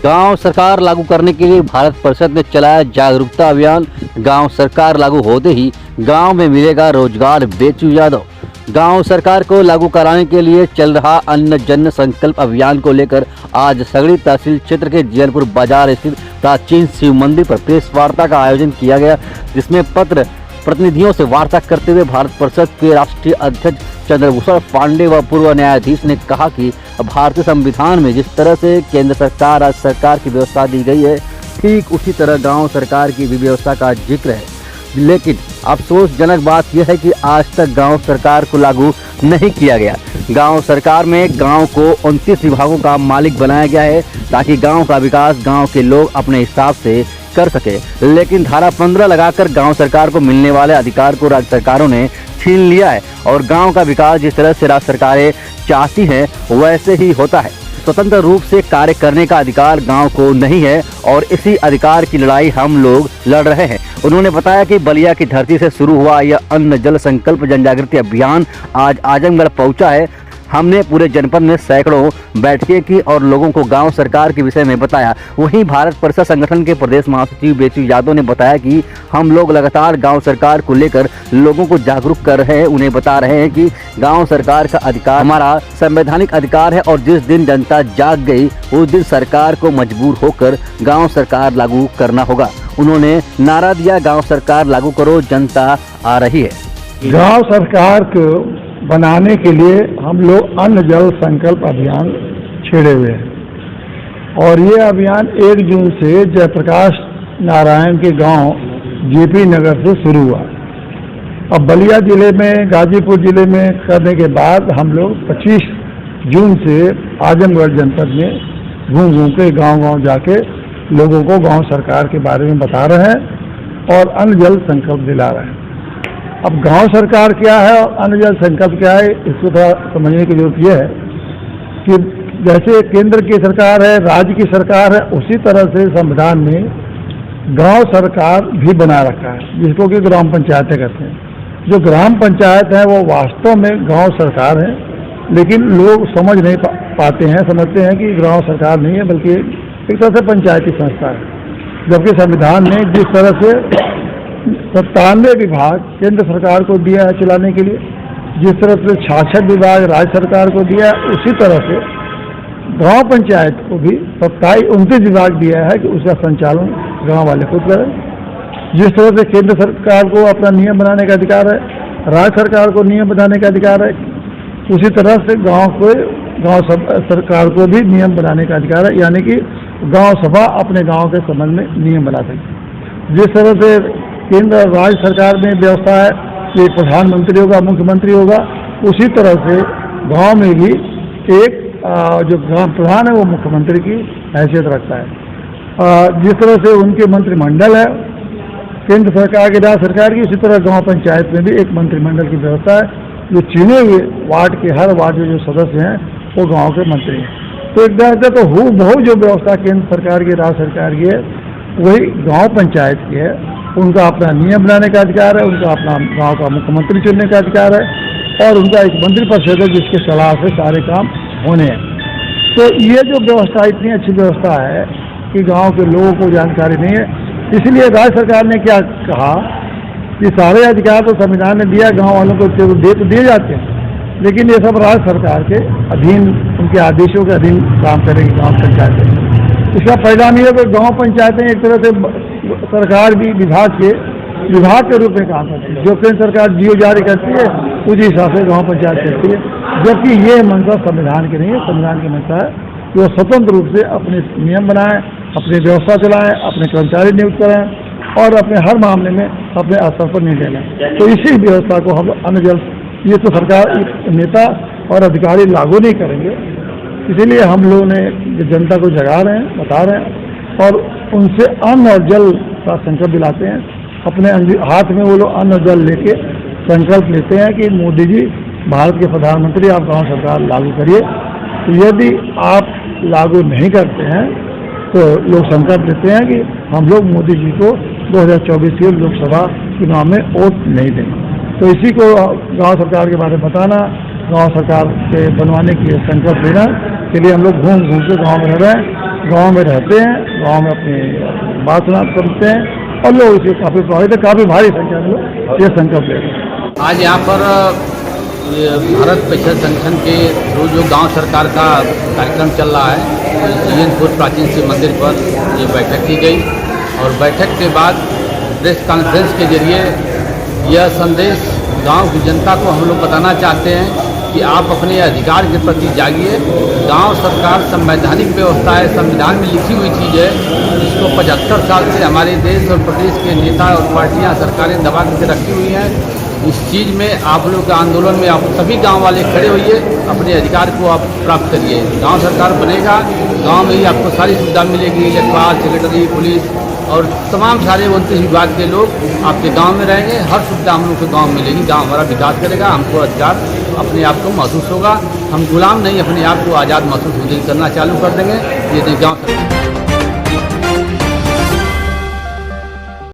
गांव सरकार लागू करने के लिए भारत परिषद ने चलाया जागरूकता अभियान। गांव सरकार लागू होते ही गांव में मिलेगा रोजगार, बेचू यादव। गांव सरकार को लागू कराने के लिए चल रहा अन्न जन संकल्प अभियान को लेकर आज सगड़ी तहसील क्षेत्र के जियलपुर बाजार स्थित प्राचीन शिव मंदिर पर प्रेस वार्ता का आयोजन किया गया, जिसमें प्रतिनिधियों से वार्ता करते हुए भारत परिषद के राष्ट्रीय अध्यक्ष चंद्रभूषण पांडे व पूर्व न्यायाधीश ने कहा कि भारतीय संविधान में जिस तरह से केंद्र सरकार, राज्य सरकार की व्यवस्था दी गई है, ठीक उसी तरह गांव सरकार की भी व्यवस्था का जिक्र है। लेकिन अफसोसजनक बात यह है कि आज तक गांव सरकार को लागू नहीं किया गया। गांव सरकार में गांव को 29 विभागों का मालिक बनाया गया है ताकि गांव का विकास गांव के लोग अपने हिसाब से कर सके। लेकिन धारा 15 लगाकर गांव सरकार को मिलने वाले अधिकार को राज्य सरकारों ने छीन लिया है और गांव का विकास जिस तरह से राज्य सरकारें चाहती हैं वैसे ही होता है। स्वतंत्र रूप से कार्य करने का अधिकार गांव को नहीं है और इसी अधिकार की लड़ाई हम लोग लड़ रहे हैं। उन्होंने बताया कि बलिया की धरती से शुरू हुआ यह अन्न जल संकल्प जनजागृति अभियान आज आजमगढ़ पहुंचा है। हमने पूरे जनपद में सैकड़ों बैठकें की और लोगों को गांव सरकार के विषय में बताया। वहीं भारत परिषद संगठन के प्रदेश महासचिव बेचू यादव ने बताया कि हम लोग लगातार गांव सरकार को लेकर लोगों को जागरूक कर रहे हैं। उन्हें बता रहे हैं कि गांव सरकार का अधिकार हमारा संवैधानिक अधिकार है और जिस दिन जनता जाग गई उस दिन सरकार को मजबूर होकर गाँव सरकार लागू करना होगा। उन्होंने नारा दिया, गाँव सरकार लागू करो, जनता आ रही है। गाँव सरकार को बनाने के लिए हम लोग अन्न जल संकल्प अभियान छेड़े हुए हैं और ये अभियान 1 जून से जयप्रकाश नारायण के गांव जेपी नगर से शुरू हुआ। अब बलिया जिले में, गाजीपुर जिले में करने के बाद हम लोग 25 जून से आजमगढ़ जनपद में घूम घूम के गांव-गांव जाके लोगों को गांव सरकार के बारे में बता रहे हैं और अन्न जल संकल्प दिला रहे हैं। अब गांव सरकार क्या है और अन्न जल संकल्प क्या है, इसको थोड़ा समझने की जरूरत यह है कि जैसे केंद्र की सरकार है, राज्य की सरकार है, उसी तरह से संविधान में गांव सरकार भी बना रखा है जिसको कि ग्राम पंचायतें कहते हैं। जो ग्राम पंचायत है वो वास्तव में गांव सरकार है, लेकिन लोग समझ नहीं पाते हैं, समझते हैं कि गांव सरकार नहीं है बल्कि एक तरह से पंचायती संस्था है। जबकि संविधान ने जिस तरह से 97 विभाग केंद्र सरकार को दिया है चलाने के लिए, जिस तरह से 66 विभाग राज्य सरकार को दिया है, उसी तरह से गांव पंचायत को भी 29 विभाग दिया है कि उसका संचालन गांव वाले खुद करें। जिस तरह से केंद्र सरकार को अपना नियम बनाने का अधिकार है, राज्य सरकार को नियम बनाने का अधिकार है, उसी तरह से गांव सरकार को भी नियम बनाने का अधिकार है, यानी कि गांव सभा अपने गांव के संबंध में नियम बना सकती। जिस तरह से केंद्र और राज्य सरकार में व्यवस्था है कि प्रधानमंत्री होगा, मुख्यमंत्री होगा, उसी तरह से गांव में भी एक जो ग्राम प्रधान है वो मुख्यमंत्री की हैसियत रखता है। जिस तरह से उनके मंत्रिमंडल है केंद्र सरकार की, राज्य सरकार की, उसी तरह गांव पंचायत में भी एक मंत्रिमंडल की व्यवस्था है। जो चुने हुए वार्ड के हर वार्ड के जो सदस्य हैं वो गाँव के मंत्री हैं। तो एक तरह से तो हूबहू जो व्यवस्था केंद्र सरकार की, राज्य सरकार की है वही गाँव पंचायत की है। उनका अपना नियम बनाने का अधिकार है, उनका अपना गांव का मुख्यमंत्री चुनने का अधिकार है और उनका एक मंत्री परिषद है जिसके सलाह से सारे काम होने हैं। तो ये जो व्यवस्था इतनी अच्छी व्यवस्था है कि गांव के लोगों को जानकारी नहीं है, इसलिए राज्य सरकार ने क्या कहा कि सारे अधिकार तो संविधान ने दिया, गाँव वालों को तो दिए जाते हैं, लेकिन ये सब राज्य सरकार के अधीन, उनके आदेशों के अधीन काम करेगी गाँव पंचायतें। इसका परिणाम ये है कि गाँव पंचायतें एक तरह से सरकार भी विभाग के रूप में काम करती है। जो केंद्र सरकार जियो जारी करती है उसी हिसाब से गाँव पंचायत करती है, जबकि ये मंशा संविधान की नहीं है। संविधान की मंशा है कि वो स्वतंत्र रूप से अपने नियम बनाएं, अपनी व्यवस्था चलाएं, अपने कर्मचारी नियुक्त करें और अपने हर मामले में अपने स्तर पर निर्णय लें। तो इसी व्यवस्था को हम अन्न जल, ये तो सरकार नेता और अधिकारी लागू नहीं करेंगे, इसीलिए हम लोगों ने जनता को जगा रहे हैं, बता रहे हैं और उनसे अन्न और जल का संकल्प दिलाते हैं। अपने हाथ में वो लोग अन्न और जल लेके संकल्प लेते हैं कि मोदी जी भारत के प्रधानमंत्री, आप गांव सरकार लागू करिए। तो यदि आप लागू नहीं करते हैं तो लोग संकल्प लेते हैं कि हम लोग मोदी जी को 2024 के लोकसभा चुनाव में वोट नहीं देंगे। तो इसी को गांव सरकार के बारे में बताना, गांव सरकार के बनवाने की संकल्प लेना के लिए हम लोग घूम घूम के गाँव में रह रहे हैं गांव में रहते हैं, गांव में अपनी बात सुना करते हैं और लोग इसे काफ़ी प्रभावित है, काफ़ी भारी संख्या में लोग ये संकल्प ले रहे हैं। आज यहाँ पर ये भारत पेंशन संगठन के थ्रू जो गांव सरकार का कार्यक्रम चल रहा है, जीएनपुर प्राचीन शिव मंदिर पर ये बैठक की गई और बैठक के बाद प्रेस कॉन्फ्रेंस के जरिए यह संदेश गांव की जनता को हम लोग बताना चाहते हैं कि आप अपने अधिकार के प्रति जागिए। गांव सरकार संवैधानिक व्यवस्था है, संविधान में लिखी हुई चीज़ है, जिसको 75 साल से हमारे देश और प्रदेश के नेता और पार्टियां सरकारें दबा करके रखी हुई हैं। इस चीज़ में आप लोग के आंदोलन में आप सभी गांव वाले खड़े होइए, अपने अधिकार को आप प्राप्त करिए। गांव सरकार बनेगा, गांव में ही आपको सारी सुविधा मिलेगी, लेखपाल, सेक्रेटरी, पुलिस और तमाम सारे 29 विभाग के लोग आपके गांव में रहेंगे। हर सुविधा हम लोग के गांव में मिलेगी, गांव हमारा विकास करेगा, हमको अधिकार अपने आप को महसूस होगा, हम गुलाम नहीं अपने आप को आज़ाद महसूस करना चालू कर देंगे। ये गाँव